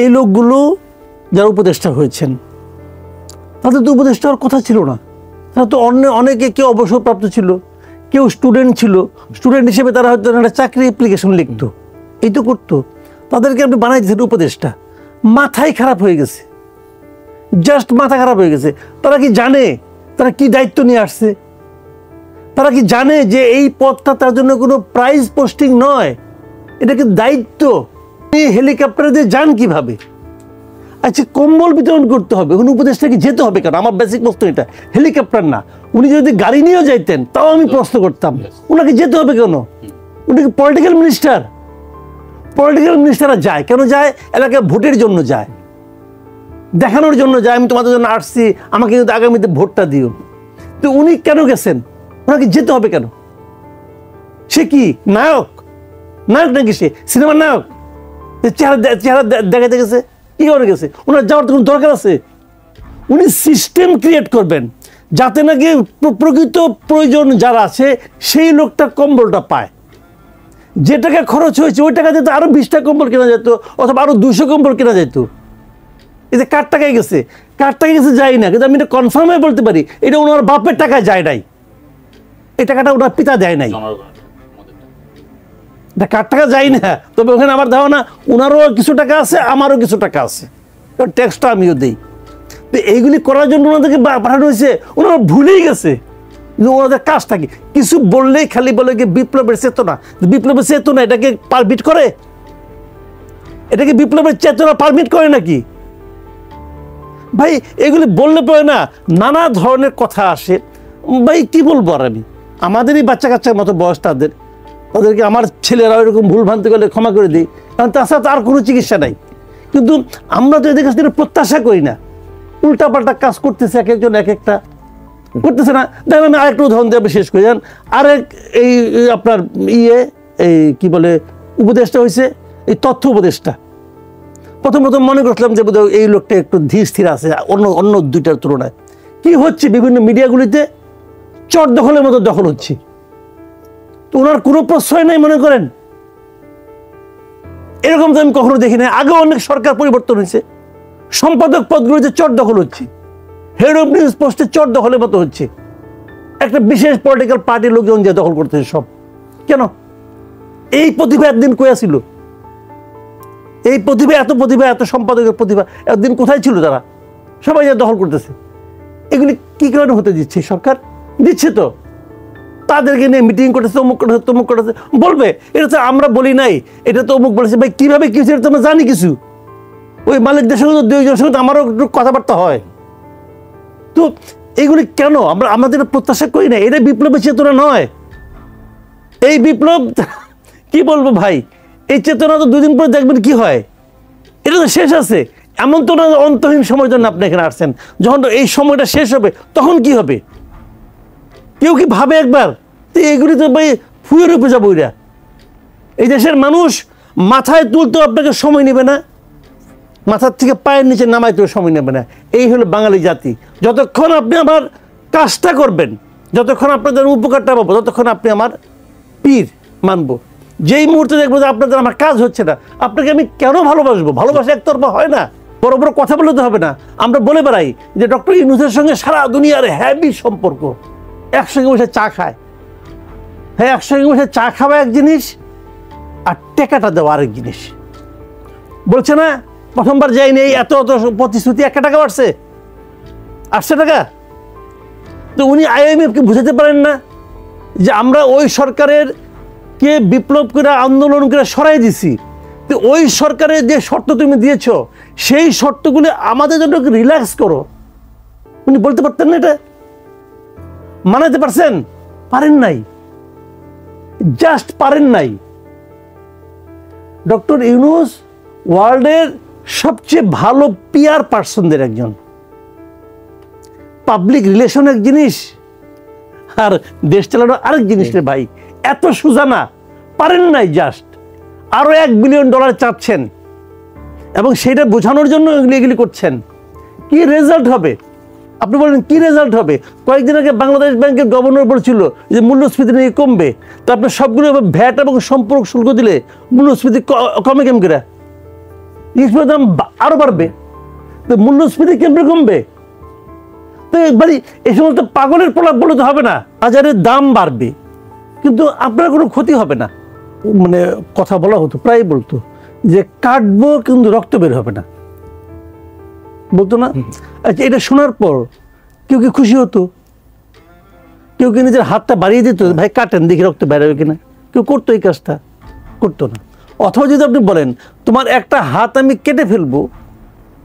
এই লোকগুলো যারা উপদেষ্টা হয়েছেন তাদের তো উপদেষ্টা হওয়ার কথা ছিল না। তারা তো অনেকে কেউ অবসরপ্রাপ্ত ছিল, কেউ স্টুডেন্ট ছিল, স্টুডেন্ট হিসেবে তারা হয়তো একটা চাকরি অ্যাপ্লিকেশন লিখতো, এই তো করতো। তাদেরকে আপনি বানাই দিয়েছেন উপদেষ্টা। মাথাই খারাপ হয়ে গেছে, জাস্ট মাথা খারাপ হয়ে গেছে। তারা কি জানে তারা কি দায়িত্ব নিয়ে আসছে? তারা কি জানে যে এই পদটা তার জন্য কোনো প্রাইজ পোস্টিং নয়, এটা কি দায়িত্ব? এই হেলিকপ্টারে দিয়ে যান কিভাবে? আচ্ছা, কম্বল বিতরণ করতে হবে, ওখানে উপদেষ্টাকে যেতে হবে কেন? আমার বেসিক প্রশ্ন এটা। হেলিকপ্টার না, উনি যদি গাড়ি নিয়েও যাইতেন তাও আমি প্রশ্ন করতাম, ওনাকে যেতে হবে কেন? উনি কি পলিটিক্যাল মিনিস্টার? পলিটিক্যাল মিনিস্টাররা যায় কেন? যায় এলাকায় ভোটের জন্য যায়, দেখানোর জন্য যায় আমি তোমাদের জন্য আসছি, আমাকে কিন্তু আগামীতে ভোটটা দিও। তো উনি কেন গেছেন? ওনাকে যেতে হবে কেন? সে কি নায়ক? নায়ক নাকি সে সিনেমার নায়ক? চেহারা দেখাতে গেছে, কি করে গেছে? ওনার যাওয়ার তো কোনো দরকার আছে? উনি সিস্টেম ক্রিয়েট করবেন যাতে নাকি প্রকৃত প্রয়োজন যারা আছে সেই লোকটা কম্বলটা পায়। যে টাকা খরচ হয়েছে ওই টাকা দিয়ে তো আরো 20টা কম্বল কেনা যেত, অথবা আরো 200 কম্বল কেনা যেত। এতে কার টাকায় গেছে? কার টাকায় গেছে যাই না, কিন্তু আমি এটা কনফার্মে বলতে পারি এটা ওনার বাপের টাকায় যায় নাই, এই টাকাটা ওনার পিতা দেয় নাই, এটা কার টাকা যায় না। তবে ওখানে আমার ধারণা ওনারও কিছু টাকা আছে, আমারও কিছু টাকা আছে, কারণ ট্যাক্সটা আমিও দিই। তো এইগুলি করার জন্য ওনাদেরকে পাঠানো হয়েছে, ওনারা ভুলেই গেছে ওনাদের কাজটা কি। কিছু বললেই খালি বলে কি বিপ্লবের চেতনা। বিপ্লবের চেতনা এটাকে পারমিট করে? এটাকে বিপ্লবের চেতনা পারমিট করে নাকি ভাই? এগুলি বললে পরে না নানা ধরনের কথা আসে ভাই, কি বলবো আর আমি। আমাদেরই বাচ্চা কাচ্চার মতো বয়স তাদের, ওদেরকে আমার ছেলেরা এরকম ভুল ভ্রান্তি করলে ক্ষমা করে দিই, কারণ তাছাড়া তো আর কোনো চিকিৎসা নাই। কিন্তু আমরা তো এদের কাছ থেকে প্রত্যাশা করি না, উল্টাপাল্টা কাজ করতেছে এক একজন এক একটা করতেছে না। দেখেন আমি আরেকটা উদাহরণ দিয়ে শেষ করে যান। আরেক এই আপনার এই কি বলে উপদেষ্টা হয়েছে, এই তথ্য উপদেষ্টা। প্রথম মনে করছিলাম যে বোধহয় এই লোকটা একটু ধীর স্থির আছে অন্য দুইটার তুলনায়। কি হচ্ছে বিভিন্ন মিডিয়াগুলিতে চট দখলের মতো দখল হচ্ছে, তো ওনার কোনো প্রশ্রয় নাই মনে করেন। এরকম তো আমি কখনো দেখি নাই। আগে অনেক সরকার পরিবর্তন হয়েছে, সম্পাদক পদগুলিতে চট দখল হচ্ছে, হেড অফ নিউজ পোস্টে চট দখলের মতো হচ্ছে, একটা বিশেষ পলিটিক্যাল পার্টির লোকজন যে দখল করতেছে সব। কেন? এই প্রতিভা একদিন কইয়া ছিল, এই প্রতিভা এত সম্পাদকের প্রতিভা একদিন কোথায় ছিল? তারা সবাই যা দখল করতেছে। এগুলি কি কারণে হতে দিচ্ছে? সরকার দিচ্ছে তো, তাদেরকে নিয়ে মিটিং করতেছে, অমুক করতেছে তমুক করতেছে, বলবে এটা তো আমরা বলি নাই, এটা তো অমুক বলেছে। ভাই কিভাবে কি হচ্ছে এটা তো আমরা জানি কিছু। ওই মালিকদের সঙ্গে তো দুইজনের সঙ্গে আমারও একটু কথাবার্তা হয়। তো এইগুলি কেন আমরা আমাদের প্রত্যাশা করি না? এটা বিপ্লবের চেতনা নয়। এই বিপ্লব কি বলবো ভাই, এই চেতনা তো দুদিন পরে দেখবেন কি হয়, এটা তো শেষ আছে। এমন তো না অন্তহীন সময়ের জন্য আপনি এখানে আসছেন, যখন এই সময়টা শেষ হবে তখন কি হবে কেউ কি ভাবে একবার? তো এগুলি তো ভাই ফুয়ের উপরে যাবো। এরা এই দেশের মানুষ মাথায় তুলতেও আপনাকে সময় নেবে না, মাথার থেকে পায়ের নিচে নামাইতেও সময় নেবে না। এই হলো বাঙালি জাতি। যতক্ষণ আপনি আমার কাজটা করবেন, যতক্ষণ আপনাদের উপকারটা পাবো, ততক্ষণ আপনি আমার পীর মানবো। যেই মুহূর্তে দেখবো যে আপনাদের আমার কাজ হচ্ছে না, আপনাকে আমি কেন ভালোবাসবো? ভালোবাসা একতরফা হয় না, বড় বড় কথা বলতে হবে না। আমরা বলে বেড়াই যে ডক্টর ইউনূসের সঙ্গে সারা দুনিয়ার হ্যাভি সম্পর্ক, একসঙ্গে বসে চা খায়। হ্যাঁ, একসঙ্গে বসে চা খাওয়া এক জিনিস, আর টেকাটা দেওয়া আরেক জিনিস। বলছে না প্রথমবার যাইনি, এই এত প্রতিশ্রুতি, 1 টাকা বাড়ছে, 800 টাকা। তো উনি IMF-কে বুঝাতে পারেন না যে আমরা ওই সরকারের কে বিপ্লব করে আন্দোলন করে সরাই দিছি, তো ওই সরকারের যে শর্ত তুমি দিয়েছ সেই শর্তগুলি আমাদের জন্য রিল্যাক্স করো। উনি বলতে পারতেন না? এটা মানাতে পারছেন? পারেন নাই, জাস্ট পারেন নাই। ডক্টর ইউনূস ওয়ার্ল্ডের সবচেয়ে ভালো PR পার্সনদের একজন। পাবলিক রিলেশন এক জিনিস, আর দেশ চালানো আরেক জিনিস রে ভাই। এত সোজা না, পারেন নাই। জাস্ট আরো $1 বিলিয়ন চাচ্ছেন, এবং সেটা বোঝানোর জন্য এগুলি করছেন। কি রেজাল্ট হবে আপনি বলেন? কি রেজাল্ট হবে? কয়েকদিন আগে বাংলাদেশ ব্যাংকের গভর্নর বলছিল যে মূল্যস্ফীতি নিয়ে কমবে, তো আপনি সবগুলো ভ্যাট এবং সম্পর্ক শুল্ক দিলে মূল্যস্ফীতি কমে কেমন করে? জিনিসপত্রের দাম আরো বাড়বে, তো মূল্যস্ফীতি কেমনে কমবে? তো মানে এই সমস্ত পাগলের প্রলাপ বলে তো হবে না। বাজারের দাম বাড়বে কিন্তু আপনার কোনো ক্ষতি হবে না। মানে কথা বলা হতো, প্রায় বলতো যে কাটবো কিন্তু রক্ত বের হবে না, বলতো না? আচ্ছা, এটা শোনার পর কেউ কি খুশি হতো? কেউ কি নিজের হাতটা বাড়িয়ে দিত, ভাই কাটেন দেখি রক্ত বেরোবে কিনা? কেউ করতো এই কাজটা? করতো না। অথবা যদি আপনি বলেন তোমার একটা হাত আমি কেটে ফেলবো,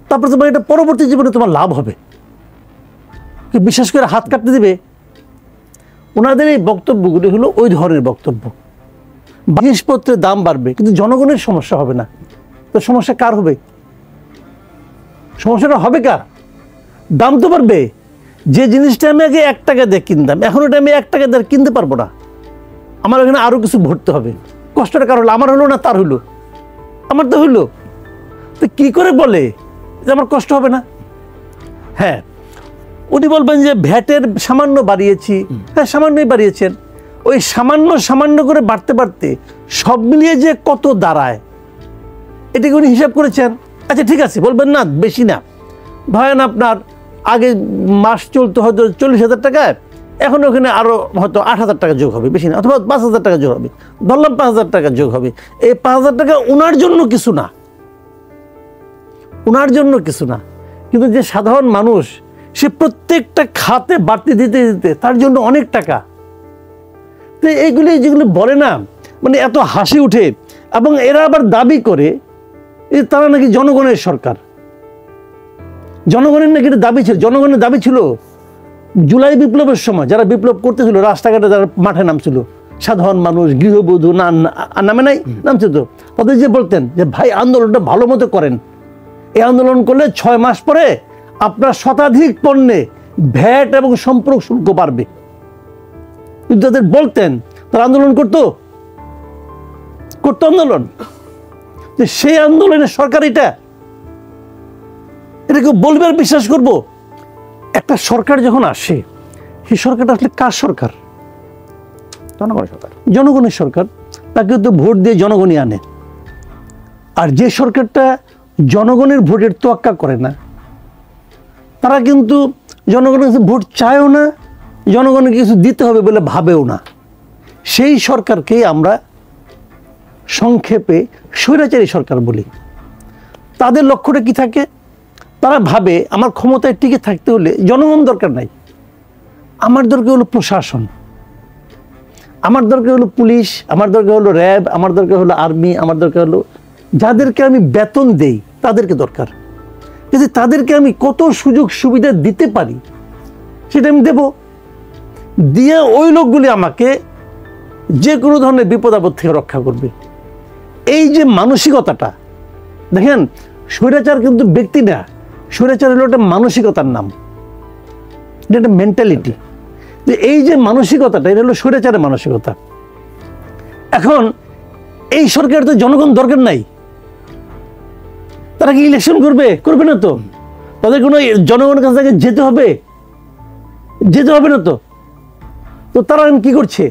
তারপরে তোমার এটা পরবর্তী জীবনে তোমার লাভ হবে, কি বিশ্বাস করে হাত কাটতে দিবে? ওনাদের এই বক্তব্যগুলি হলো ওই ধরনের বক্তব্য। জিনিসপত্রের দাম বাড়বে কিন্তু জনগণের সমস্যা হবে না, তো সমস্যা কার হবে? সমস্যাটা হবে কার? দাম তো বাড়বে। যে জিনিসটা আমি আগে 1 টাকা দিয়ে কিনতাম, এখন ওটা আমি 1 টাকা দিয়ে কিনতে পারবো না, আমার এখানে আরো কিছু ভরতে হবে। কষ্টটা কার হলো? আমার হলো না তার হলো? আমার তো হইলো। তো কি করে বলে যে আমার কষ্ট হবে না? হ্যাঁ, উনি বলবেন যে ভ্যাটের সামান্য বাড়িয়েছি। হ্যাঁ, সামান্যই বাড়িয়েছেন। ওই সামান্য সামান্য করে বাড়তে বাড়তে সব মিলিয়ে যে কত দাঁড়ায় এটাকে উনি হিসাব করেছেন। আচ্ছা ঠিক আছে, বলবেন না বেশি না, ধরেন আপনার আগে মাস চলতে হয়তো 40,000 টাকায়, এখন ওখানে আরো হয়তো 8,000 টাকা যোগ হবে, বেশি না, অথবা 5,000 টাকা যোগ হবে, ধরলাম 5,000 টাকা যোগ হবে। এই 5,000 টাকা ওনার জন্য কিছু না, ওনার জন্য কিছু না, কিন্তু যে সাধারণ মানুষ সে প্রত্যেকটা খাতে বাড়তি দিতে দিতে তার জন্য অনেক টাকা। তো এইগুলি যেগুলো বলে না, মানে এত হাসি উঠে, এবং এরা আবার দাবি করে তারা নাকি জনগণের সরকার। জনগণের নাকি এটা দাবি ছিল, জনগণের দাবি ছিল জুলাই বিপ্লবের সময় যারা বিপ্লব করতেছিল, রাস্তাঘাটে যারা মাঠে নামছিল, সাধারণ মানুষ, গৃহবধূ নামে নাই নামছে, তো তাদের যে বলতেন যে ভাই আন্দোলনটা ভালো মতো করেন, এই আন্দোলন করলে 6 মাস পরে আপনার শতাধিক পণ্যে ভ্যাট এবং সম্পর্ক শুল্ক বাড়বে। কিন্তু তাদের বলতেন, তারা আন্দোলন করতো আন্দোলন, যে সেই আন্দোলনের সরকার এটাকে বলবে আর বিশ্বাস করবো? একটা সরকার যখন আসে, সেই সরকারটা আসলে কার সরকার? জনগণের সরকার। জনগণের সরকার। তাকে তো ভোট দিয়ে জনগণই আনে। আর যে সরকারটা জনগণের ভোটের তোয়াক্কা করে না, তারা কিন্তু জনগণের কাছে ভোট চায়ও না, জনগণকে কিছু দিতে হবে বলে ভাবেও না। সেই সরকারকেই আমরা সংক্ষেপে স্বৈরাচারী সরকার বলি। তাদের লক্ষ্যটা কি থাকে? তারা ভাবে আমার ক্ষমতায় টিকে থাকতে হলে জনগণ দরকার নাই, আমার দরকার হলো প্রশাসন, আমার দরকার হলো পুলিশ, আমার দরকার হলো র্যাব, আমার দরকার হলো আর্মি, আমার দরকার হলো যাদেরকে আমি বেতন দেই তাদেরকে দরকার। কিন্তু তাদেরকে আমি কত সুযোগ সুবিধা দিতে পারি সেটা আমি দেব, দিয়ে ওই লোকগুলি আমাকে যে কোনো ধরনের বিপদ আপদ থেকে রক্ষা করবে। এই যে মানসিকতাটা দেখেন, স্বৈরাচার কিন্তু ব্যক্তি না, স্বৈরাচার হলো একটা মানসিকতার নাম, এটা একটা মেন্টালিটি। যে এই যে মানসিকতাটা, এটা হলো স্বৈরাচারের মানসিকতা। এখন এই সরকার তো জনগণ দরকার নাই, তারা কি ইলেকশন করবে? করবে না তো। তাদের কোনো জনগণের কাছ থেকে যেতে হবে না তো। তো তারা কি করছে?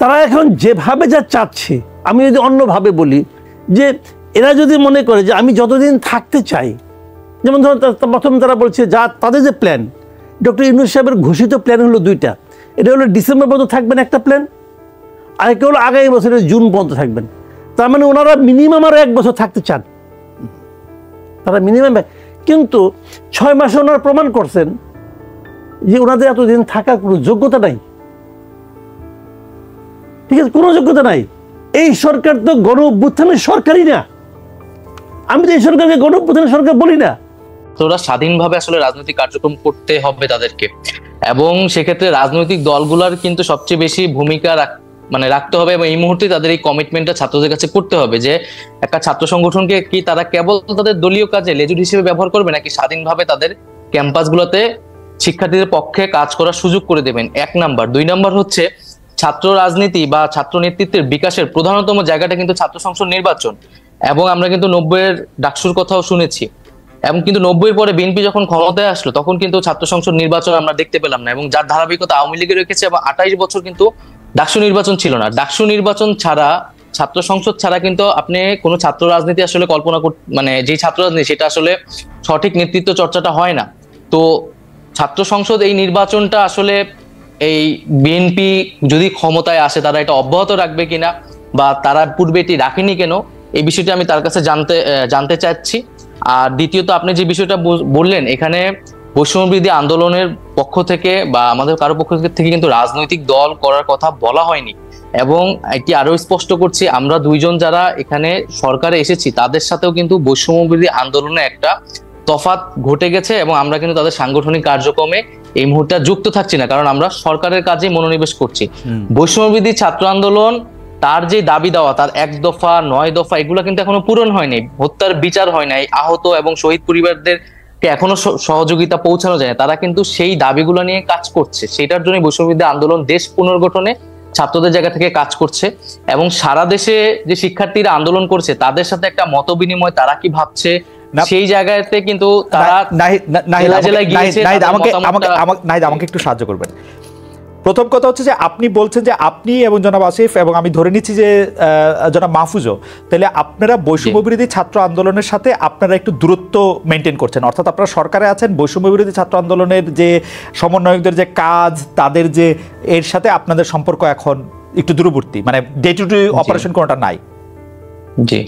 তারা এখন যেভাবে যা চাচ্ছে, আমি যদি অন্যভাবে বলি যে এরা যদি মনে করে যে আমি যতদিন থাকতে চাই, যেমন ধরুন প্রথম তারা বলছে যা তাদের যে প্ল্যান, ডক্টর ইউনূস সাহেবের ঘোষিত প্ল্যান হলো 2টা। এটা হলো ডিসেম্বর পর্যন্ত থাকবেন একটা প্ল্যান, আরেকটা হলো আগামী বছরের জুন পর্যন্ত থাকবেন। তার মানে ওনারা মিনিমাম আরো 1 বছর থাকতে চান, তারা মিনিমাম। কিন্তু 6 মাসে ওনারা প্রমাণ করছেন যে ওনাদের এতদিন থাকার কোনো যোগ্যতা নাই। ঠিক আছে, কোনো যোগ্যতা নাই। এই সরকার তো গণ অভ্যুত্থানের সরকারই না, আমি তো এই সরকারকে গণ অভ্যুত্থানের সরকার বলি না। তো ওরা স্বাধীনভাবে আসলে রাজনৈতিক কার্যক্রম করতে হবে তাদেরকে, এবং সেক্ষেত্রে রাজনৈতিক দলগুলোর কিন্তু সবচেয়ে বেশি ভূমিকা রাখতে হবে, এবং এই মুহূর্তে তাদের এই কমিটমেন্টটা ছাত্রদের কাছে করতে হবে যে একটা ছাত্র সংগঠনকে কি তারা কেবল তাদের দলীয় কাজে লেজুর হিসেবে ব্যবহার করবে, নাকি স্বাধীনভাবে তাদের ক্যাম্পাসগুলোতে শিক্ষার্থীদের পক্ষে কাজ করার সুযোগ করে দেবেন, 1 নাম্বার। 2 নাম্বার হচ্ছে ছাত্র রাজনীতি বা ছাত্র নেতৃত্বের বিকাশের প্রধানতম জায়গাটা কিন্তু ছাত্র সংসদ নির্বাচন। এবং আমরা কিন্তু 90-এর ডাকসুর কথাও শুনেছি, এবং কিন্তু 90-এর পরে বিএনপি যখন ক্ষমতায় আসলো তখন কিন্তু ছাত্র সংসদ নির্বাচন আমরা দেখতে পেলাম না, এবং যার ধারাবাহিকতা আওয়ামী লীগে রেখেছে। এবং 28 বছর কিন্তু ডাকসু নির্বাচন ছিল না। ডাকসু নির্বাচন ছাড়া ছাত্র সংসদ ছাড়া কিন্তু আপনি কোনো ছাত্র রাজনীতি আসলে কল্পনা মানে যে ছাত্র রাজনীতি সেটা আসলে সঠিক নেতৃত্ব চর্চাটা হয় না। তো ছাত্র সংসদ এই নির্বাচনটা আসলে এই বিএনপি যদি ক্ষমতায় আসে তারা এটা অব্যাহত রাখবে কিনা, বা তারা পূর্বে এটি রাখেনি কেন, এই বিষয়টি আমি তার কাছে জানতে চাচ্ছি। আর দ্বিতীয়ত আপনি যে বিষয়টা বললেন, এখানে বৈষম্যবিরোধী আন্দোলনের পক্ষ থেকে বা আমাদের কারো পক্ষ থেকে কিন্তু রাজনৈতিক দল করার কথা বলা হয়নি। এবং এটি আরো স্পষ্ট করছি, আমরা দুইজন যারা এখানে সরকারে এসেছি তাদের সাথেও কিন্তু বৈষম্যবিরোধী আন্দোলনে একটা তফাৎ ঘটে গেছে, এবং আমরা কিন্তু তাদের সাংগঠনিক কার্যক্রমে এই মুহূর্তে যুক্ত থাকছি না, কারণ আমরা সরকারের কাজে মনোনিবেশ করছি। বৈষম্যবিরোধী ছাত্র আন্দোলন তার যে দাবি দেওয়া, তার 1 দফা 9 দফা এগুলো কিন্তু এখনো পূরণ হয়নি, হত্যার বিচার হয় নাই, আহত এবং শহীদ পরিবারদেরকে এখনো সহযোগিতা পৌঁছানো যায় না। তারা কিন্তু সেই দাবিগুলো নিয়ে কাজ করছে, সেটার জন্য বৈষম্যবিরোধী আন্দোলন দেশ পুনর্গঠনে ছাত্রদের জায়গা থেকে কাজ করছে। এবং সারা দেশে যে শিক্ষার্থীরা আন্দোলন করছে তাদের সাথে একটা মত বিনিময়, তারা কি ভাবছে সেই জায়গাতে কিন্তু তারা আমাকে একটু সাহায্য করবেন। প্রথম কথা হচ্ছে যে আপনি বলছেন যে আপনি এবং জনাব আসিফ এবং আমি ধরে নিচ্ছি যে জনাব মাহফুজও, তাহলে আপনারা বৈষম্যবিরোধী ছাত্র আন্দোলনের সাথে আপনারা একটু দূরত্ব মেনটেন করছেন, অর্থাৎ আপনারা সরকারে আছেন, বৈষম্যবিরোধী ছাত্র আন্দোলনের যে সমন্বয়কদের যে কাজ তাদের যে এর সাথে আপনাদের সম্পর্ক এখন একটু দূরবর্তী, মানে ডে টু ডে অপারেশন কোনটা নাই। জি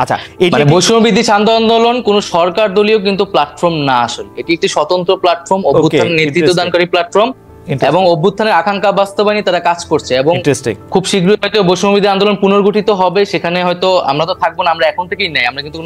আচ্ছা, মানে বৈষম্যবিরোধী ছাত্র আন্দোলন কোন সরকার দলীয় কিন্তু প্ল্যাটফর্ম না, আসলে এটি একটি স্বতন্ত্র প্ল্যাটফর্ম, অভ্যুত্থান নেতৃত্ব দানকারী প্ল্যাটফর্ম, এবং অভ্যুত্থানের আকাঙ্ক্ষা বাস্তবায়নে তারা কাজ করছে। এবং খুব শীঘ্রই হয়তো বৈষম্যবিরোধী আন্দোলন পুনর্গঠিত হবে, সেখানে হয়তো আমরা তো থাকবো না, আমরা এখন থেকেই নাই, আমরা কিন্তু